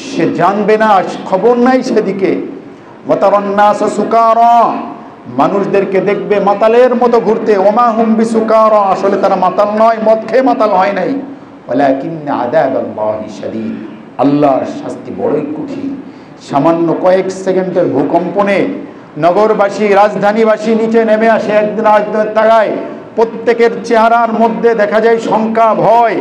সে জানবে না, খবর নাই সেদিকে। ওয়া তারান নাসা সুকারা, মানুষদেরকে দেখবে মাতালের মতো ঘুরতে, ওমা হুম বিসুকারা, আসলে তারা মাতাল নয়, মদ খেয়ে মাতাল হয় নাই। ওয়ালাকিন আযাবাল্লাহি শাদীদ, আল্লাহর শাস্তি বড়ই কঠিন। সামান্য কয়েক সেকেন্ডের ভূকম্পনে নগরবাসী, রাজধানীবাসী নিচে নেমে আসে, একদিন আরেকদিনের তাগায়, প্রত্যেকের চেহারার মধ্যে দেখা যায় শঙ্কা, ভয়,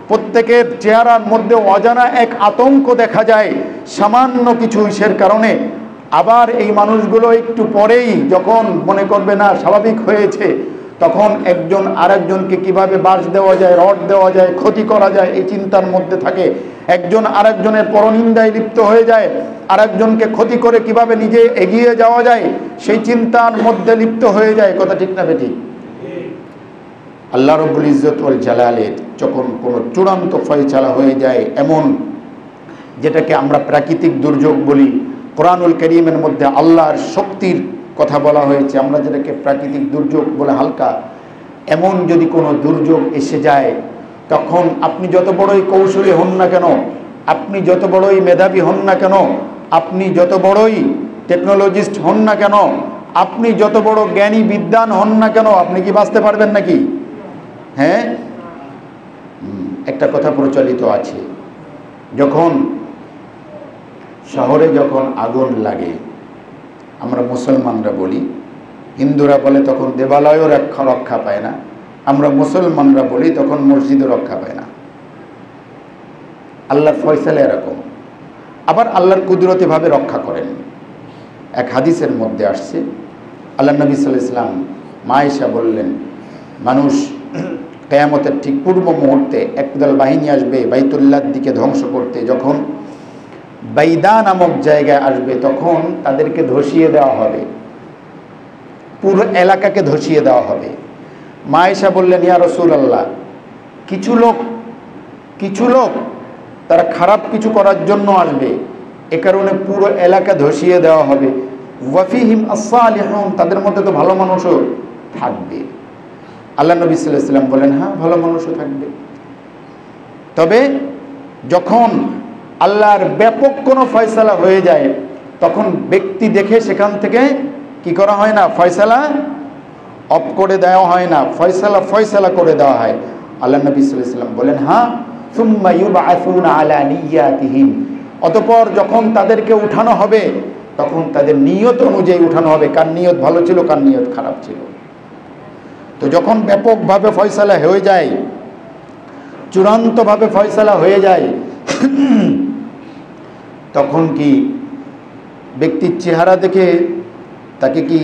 প্রত্যেকের চেহারার মধ্যে অজানা এক আতঙ্ক দেখা যায় সামান্য কিছু ইসের কারণে। আবার এই মানুষগুলো একটু পরেই যখন মনে করবে না স্বাভাবিক হয়েছে, তখন একজন আরেকজনকে কিভাবে বাঁশ দেওয়া যায়, রড দেওয়া যায়, ক্ষতি করা যায়, এই চিন্তার মধ্যে থাকে। একজন আরেকজনের পরনিন্দায় লিপ্ত হয়ে যায়, আরেকজনকে ক্ষতি করে কিভাবে নিজে এগিয়ে যাওয়া যায় সেই চিন্তার মধ্যে লিপ্ত হয়ে যায়। কথা ঠিক না বেঠিক? আল্লাহ রাব্বুল ইজ্জত ওয়াল জালালের যখন কোনো চূড়ান্ত ফয়সালা হয়ে যায়, এমন যেটাকে আমরা প্রাকৃতিক দুর্যোগ বলি, কোরআনুল কারীমের মধ্যে আল্লাহর শক্তির কথা বলা হয়েছে, আমরা যেটাকে প্রাকৃতিক দুর্যোগ বলে হালকা, এমন যদি কোনো দুর্যোগ এসে যায়, তখন আপনি যত বড়ই কৌশলী হন না কেন, আপনি যত বড়ই মেধাবী হন না কেন, আপনি যত বড়ই টেকনোলজিস্ট হন না কেন, আপনি যত বড় জ্ঞানী বিদ্বান হন না কেন, আপনি কি বাঁচতে পারবেন নাকি? হ্যাঁ, একটা কথা প্রচলিত আছে, যখন শহরে যখন আগুন লাগে, আমরা মুসলমানরা বলি, হিন্দুরা বলে তখন দেবালয়ও রক্ষা পায় না, আমরা মুসলমানরা বলি তখন মসজিদও রক্ষা পায় না। আল্লাহর ফয়সালা এরকম, আবার আল্লাহর কুদরতিভাবে রক্ষা করেন। এক হাদিসের মধ্যে আসছে, আল্লাহ নবী সাল্লাল্লাহু আলাইহি ওয়াসাল্লাম মা আয়েশা বললেন, মানুষ কিয়ামতের ঠিক পূর্ব মুহূর্তে একদল বাহিনী আসবে বাইতুল্লাহর দিকে ধ্বংস করতে, যখন বাইদা নামক জায়গায় আসবে তখন তাদেরকে ধসিয়ে দেওয়া হবে, পুরো এলাকাকে ধসিয়ে দেওয়া হবে। মা আয়েশা বললেন, ইয়া রাসূলুল্লাহ, কিছু লোক তারা খারাপ কিছু করার জন্য আসবে, এ কারণে পুরো এলাকা ধসিয়ে দেওয়া হবে। ওয়া ফীহিম আস-সালিহুন, তাদের মধ্যে তো ভালো মানুষও থাকবে। আল্লাহ নবী সাল্লাল্লাহু আলাইহি ওয়াসাল্লাম বলেন, হ্যাঁ, ভালো মানুষও থাকবে, তবে যখন আল্লাহর ব্যাপক কোনো ফয়সালা হয়ে যায় তখন ব্যক্তি দেখে সেখান থেকে কি করা হয় না, ফয়সালা অফ করে দেওয়া হয় না, ফয়সালা করে দেওয়া হয়। আল্লাহ নবী সাল্লাল্লাহু আলাইহি ওয়াসাল্লাম বলেন, হ্যাঁ, সুম্মা ইউবআসুনা আলা নিয়াতিহিম, অতঃপর যখন তাদেরকে উঠানো হবে তখন তাদের নিয়ত অনুযায়ী উঠানো হবে, কার নিয়ত ভালো ছিল কার নিয়ত খারাপ ছিল। তো যখন ব্যাপকভাবে ফয়সালা হয়ে যায়, চূড়ান্তভাবে ফয়সালা হয়ে যায়, তখন কি ব্যক্তির চেহারা দেখে তাকে কি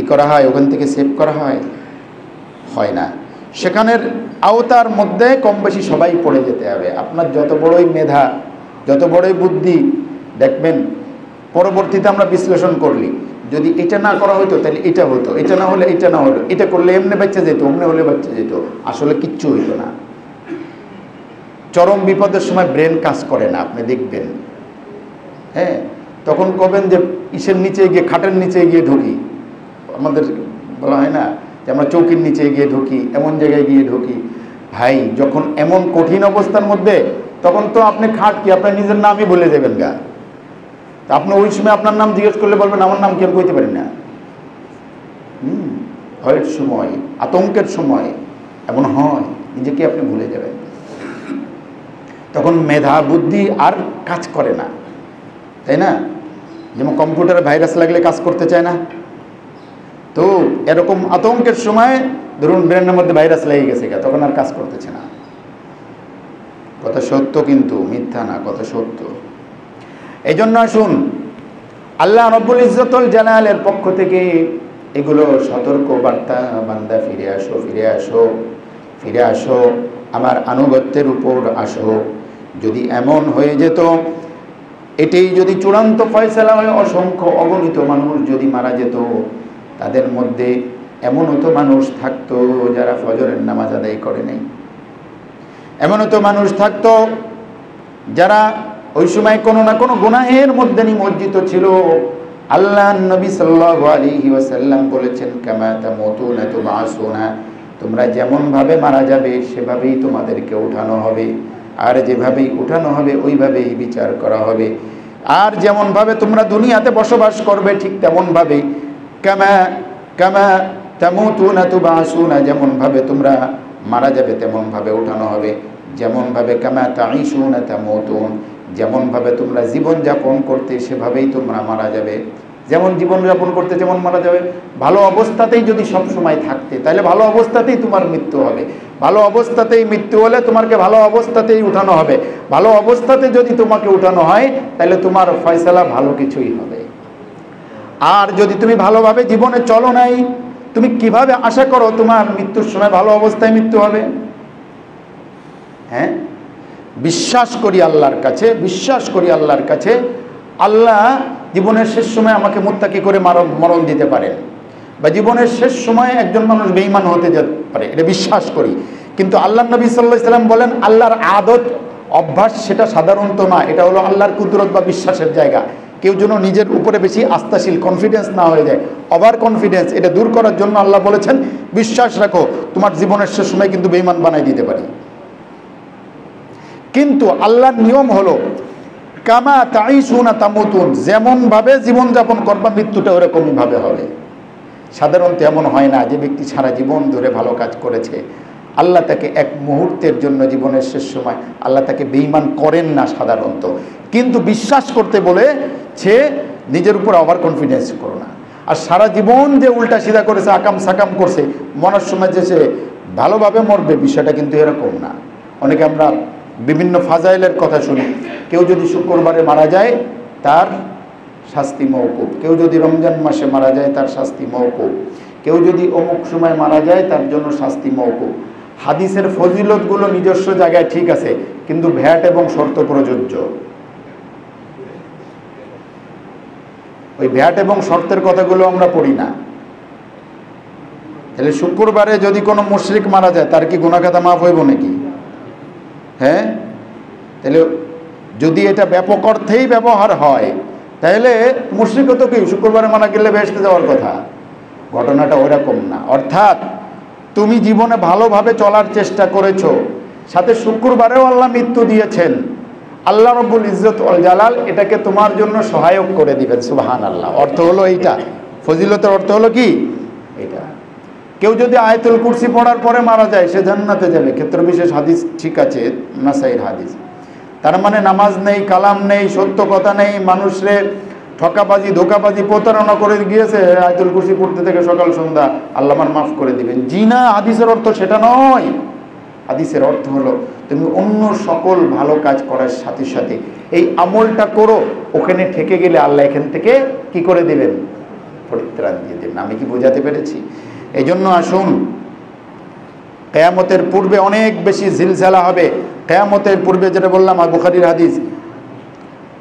করা হয়, ওখান থেকে সেভ করা হয়? হয় না। সেখানের আওতার মধ্যে কম বেশি সবাই পড়ে যেতে হবে। আপনার যত বড়ই মেধা, যত বড়ই বুদ্ধি, দেখবেন পরবর্তীতে আমরা বিশ্লেষণ করলি যদি এটা না করা হতো তাহলে এটা হতো, এটা না হলে এটা না হলো, এটা করলে এমনি বাচ্চা যেত, অমনি হলে বাচ্চা যেত, আসলে কিচ্ছু হইতো না। চরম বিপদের সময় ব্রেন কাজ করে না, আপনি দেখবেন। হ্যাঁ, তখন কবেন যে ইসের নিচে গিয়ে, খাটের নিচে গিয়ে ঢুকি, আমাদের বলা হয় না যে আমরা চৌকির নিচে গিয়ে ঢুকি, এমন জায়গায় গিয়ে ঢুকি। ভাই, যখন এমন কঠিন অবস্থার মধ্যে, তখন তো আপনি খাট কি আপনার নিজের নামই বলে দেবেন গা। আপনি ওই সময় আপনার নাম জিজ্ঞেস করলে বলবেন আমার নাম কি আমি কইতে পারি না। ভয়ের সময়, আতঙ্কের সময় এমন হয়, নিজেকে আপনি ভুলে যাবেন। তখন মেধা বুদ্ধি আর কাজ করে না, তাই না? যেমন কম্পিউটারে ভাইরাস লাগলে কাজ করতে চায় না, তো এরকম আতঙ্কের সময় ধরুন ব্রেনের মধ্যে ভাইরাস লেগে গেছে, তখন আর কাজ করতেছে না। কথা সত্য, কিন্তু মিথ্যা না, কথা সত্য। এই জন্য আসুন, আল্লাহ রব্বুল ইজ্জতুল জালালের পক্ষ থেকে এগুলো সতর্ক বার্তা, বান্দা ফিরে আসো, ফিরে আসো, ফিরে আসো, আমার আনুগত্যের উপর আসো। যদি এমন হয়ে যেত, এটাই যদি চূড়ান্ত ফয়সালা হয়, অসংখ্য অগণিত মানুষ যদি মারা যেত, তাদের মধ্যে এমনও তো মানুষ থাকতো যারা ফজরের নামাজ আদায় করে নাই, এমনও তো মানুষ থাকতো যারা ওই সময় কোনো না কোনো গুনাহের মধ্যে নিমজ্জিত ছিল। আল্লাহ নবী সাল্লাল্লাহু আলাইহি ওয়াসাল্লাম বলেছেন, কামা তামুতুনা তুবআসুনা, তোমরা যেমন ভাবে মারা যাবে সেভাবেই তোমাদেরকে উঠানো হবে, আর যেভাবেই উঠানো হবে ওইভাবেই বিচার করা হবে। আর যেমন ভাবে তোমরা দুনিয়াতে বসবাস করবে ঠিক তেমন ভাবে, কামা তামুতুনা তুবআসুনা, যেমন ভাবে তোমরা মারা যাবে তেমন ভাবে উঠানো হবে। যেমন ভাবে কামা তাঈশুনা তামুতুন, যেমন ভাবে তোমরা জীবন যাপন করতে সেভাবেই তোমরা মারা যাবে। যেমন জীবন যাপন করতে যেমন মারা যাবে, ভালো অবস্থাতেই যদি সব সময় থাকতে তাহলে ভালো অবস্থাতেই তোমার মৃত্যু হবে, ভালো অবস্থাতেই মৃত্যু হলে তোমাকে ভালো অবস্থাতেই উঠানো হবে, ভালো অবস্থাতে যদি তোমাকে উঠানো হয় তাহলে তোমার ফয়সালা ভালো কিছুই হবে। আর যদি তুমি ভালোভাবে জীবনে চলো নাই, তুমি কিভাবে আশা করো তোমার মৃত্যুর সময় ভালো অবস্থায় মৃত্যু হবে? হ্যাঁ, বিশ্বাস করি আল্লাহর কাছে, বিশ্বাস করি আল্লাহর কাছে, আল্লাহ জীবনের শেষ সময় আমাকে মুত্তাকি করে মরণ দিতে পারেন, বা জীবনের শেষ সময়ে একজন মানুষ বেঈমান হতে যেতে পারে, এটা বিশ্বাস করি। কিন্তু আল্লাহ নবী সাল্লাল্লাহু আলাইহি ওয়াসাল্লাম বলেন, আল্লাহর আদত অভ্যাস সেটা সাধারণত না, এটা হলো আল্লাহর কুদরত বা বিশ্বাসের জায়গা। কেউ যেন নিজের উপরে বেশি আস্থাশীল, কনফিডেন্স না হয়ে যায়, ওভার কনফিডেন্স, এটা দূর করার জন্য আল্লাহ বলেছেন বিশ্বাস রাখো, তোমার জীবনের শেষ সময় কিন্তু বেঈমান বানাই দিতে পারি। কিন্তু আল্লাহর নিয়ম হলো কামা তাঈশুনা তামুতুন, যেমন ভাবে জীবন যাপন করবা মৃত্যুটা ওরকমই ভাবে হবে। সাধারণত এমন হয় না যে ব্যক্তি সারা জীবন ধরে ভালো কাজ করেছে, আল্লাহ তাকে এক মুহূর্তের জন্য জীবনের শেষ সময় আল্লাহ তাকে বেঈমান করেন না সাধারণত। কিন্তু বিশ্বাস করতে বলে সে নিজের উপর ওভার কনফিডেন্স করো না। আর সারা জীবন যে উল্টা সিধা করেছে, আকাম সাকাম করছে, মরার সময় যে সে ভালোভাবে মরবে, বিষয়টা কিন্তু এরকম না। অনেকে আমরা বিভিন্ন ফাজাইলের কথা শুনি, কেউ যদি শুক্রবারে মারা যায় তার শাস্তি মওকুফ, কেউ যদি রমজান মাসে মারা যায় তার শাস্তি মওকুফ, কেউ যদি অমুক সময় মারা যায় তার জন্য শাস্তি মওকুফ। হাদিসের ফজিলতগুলো নিজস্ব জায়গায় ঠিক আছে, কিন্তু ভ্যাট এবং শর্ত প্রযোজ্য। ওই ভ্যাট এবং শর্তের কথাগুলো আমরা পড়ি না। তাহলে শুক্রবারে যদি কোনো মুশরিক মারা যায় তার কি গুনাহ খাতা মাফ হইব নাকি? হ্যাঁ, তাহলে যদি এটা ব্যাপক অর্থেই ব্যবহার হয় তাহলে মুশরিকও তো কি শুক্রবারে মারা গেলে বেহেশতে যাওয়ার কথা। ঘটনাটা ওরকম না। অর্থাৎ তুমি জীবনে ভালোভাবে চলার চেষ্টা করেছো, সাথে শুক্রবারেও আল্লাহ মৃত্যু দিয়েছেন, আল্লাহ রব্বুল ইজ্জত ওয়াল জালাল এটাকে তোমার জন্য সহায়ক করে দিবেন। সুবহানাল্লাহ। অর্থ হলো এইটা, ফজিলতের অর্থ হলো কি এটা। কেউ যদি আয়াতুল কুরসি পড়ার পরে মারা যায় সে জান্নাতে যাবে, ক্ষেত্র বিশেষ হাদিস ঠিক আছে, নাসাইর হাদিস। তার মানে নামাজ নেই, কালাম নেই, সত্য কথা নেই, মানুষরে ঠকাবাজি ধোকাবাজি প্রতারণা করে গিয়েছে, আয়াতুল কুরসি পড়তে থেকে সকাল সন্ধ্যা আল্লাহ আমার মাফ করে দিবেন। জি না, হাদিসের অর্থ সেটা নয়। হাদিসের অর্থ হলো তুমি অন্য সকল ভালো কাজ করার সাথে সাথে এই আমলটা করো, ওখানে ঠেকে গেলে আল্লাহ এখান থেকে কি করে দেবেন? পরিত্রাণ দিয়ে দেবেন। আমি কি বোঝাতে পেরেছি? এই জন্য আসুন, কিয়ামতের পূর্বে অনেক বেশি জিলজালা হবে। কিয়ামতের পূর্বে যেটা বললাম বুখারীর হাদিস,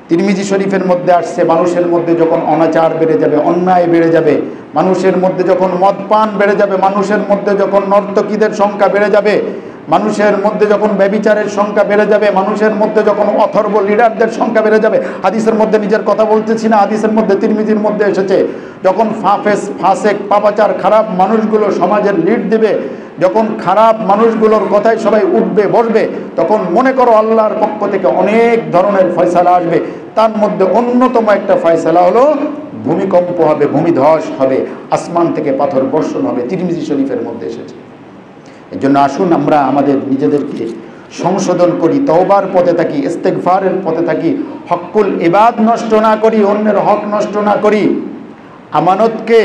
তিরমিজি শরীফের মধ্যে আসছে, মানুষের মধ্যে যখন অনাচার বেড়ে যাবে, অন্যায় বেড়ে যাবে, মানুষের মধ্যে যখন মদপান বেড়ে যাবে, মানুষের মধ্যে যখন নর্তকীদের সংখ্যা বেড়ে যাবে, মানুষের মধ্যে যখন ব্যভিচারের সংখ্যা বেড়ে যাবে, মানুষের মধ্যে যখন অথর্ব লিডারদের সংখ্যা বেড়ে যাবে, হাদিসের মধ্যে নিজের কথা বলতেছি না, হাদিসের মধ্যে তিরমিজির মধ্যে এসেছে, যখন ফাসেক পাপাচার খারাপ মানুষগুলো সমাজের লিড দেবে, যখন খারাপ মানুষগুলোর কথায় সবাই উঠবে বসবে, তখন মনে করো আল্লাহর পক্ষ থেকে অনেক ধরনের ফয়সালা আসবে। তার মধ্যে অন্যতম একটা ফয়সালা হলো ভূমিকম্প হবে, ভূমিধস হবে, আসমান থেকে পাথর বর্ষণ হবে। তিরমিজি শরীফের মধ্যে এসেছে। এর জন্য আসুন আমরা আমাদের নিজেদেরকে সংশোধন করি, তওবার পথে থাকি, ইস্তেগফারের পথে থাকি, হকুল ইবাদ নষ্ট না করি, অন্যের হক নষ্ট না করি, আমানতকে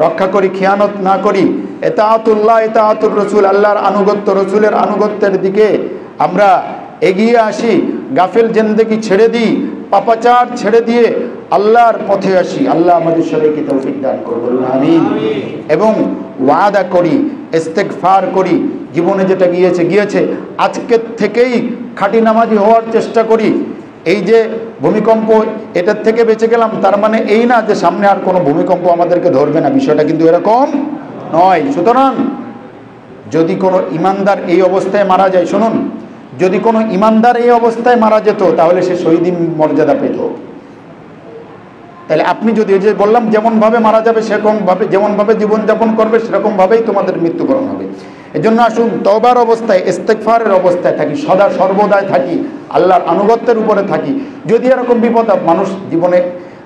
রক্ষা করি, খেয়ানত না করি, ইতাআতুল্লাহ ইতাআতুর রাসূল, আল্লাহর আনুগত্য, রাসূলের আনুগত্যের দিকে আমরা এগিয়ে আসি, গাফিল জিন্দেগি ছেড়ে দিই, পাপাচার ছেড়ে দিয়ে আল্লাহর পথে আসি। আল্লাহ আমাদের সবাইকে তৌফিক দান করুন, আমিন। এবং ওয়াদা করি, ইস্তেগফার করি, জীবনে যেটা গিয়েছে আজকের থেকেই খাঁটি নামাজি হওয়ার চেষ্টা করি। এই যে ভূমিকম্প, এটার থেকে বেঁচে গেলাম তার মানে এই না যে সামনে আর কোনো ভূমিকম্প আমাদেরকে ধরবে না, বিষয়টা কিন্তু এরকম নয়। সুতরাং যদি কোনো ইমানদার এই অবস্থায় মারা যায়, শুনুন, যদি কোনো ইমানদার এই অবস্থায় মারা যেত তাহলে সে শহীদ মর্যাদা পেত। তাহলে আপনি যদি এই যে বললাম যেমনভাবে মারা যাবে সেরকমভাবে, যেমনভাবে জীবনযাপন করবে সেরকমভাবেই তোমাদের মৃত্যুবরণ হবে। এজন্য আসুন তওবার অবস্থায়, ইস্তেগফারের অবস্থায় থাকি, সদা সর্বদাই থাকি, আল্লাহর আনুগত্যের উপরে থাকি। যদি এরকম বিপদ, মানুষ জীবনে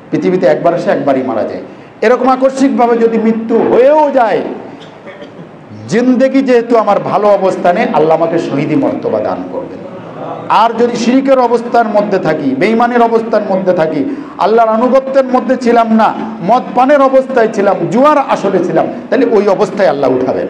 পৃথিবীতে একবার আসে একবারই মারা যায়, এরকম আকস্মিকভাবে যদি মৃত্যু হয়েও যায়, জিন্দেগি যেহেতু আমার ভালো অবস্থানে, আল্লাহ আমাকে শহীদি মর্তবা দান করবেন। আর যদি শিরকের অবস্থার মধ্যে থাকি, বেঈমানের অবস্থার মধ্যে থাকি, আল্লাহর আনুগত্যের মধ্যে ছিলাম না, মদ পানের অবস্থায় ছিলাম, জুয়ার আসলে ছিলাম, তাহলে ওই অবস্থায় আল্লাহ উঠাবেন।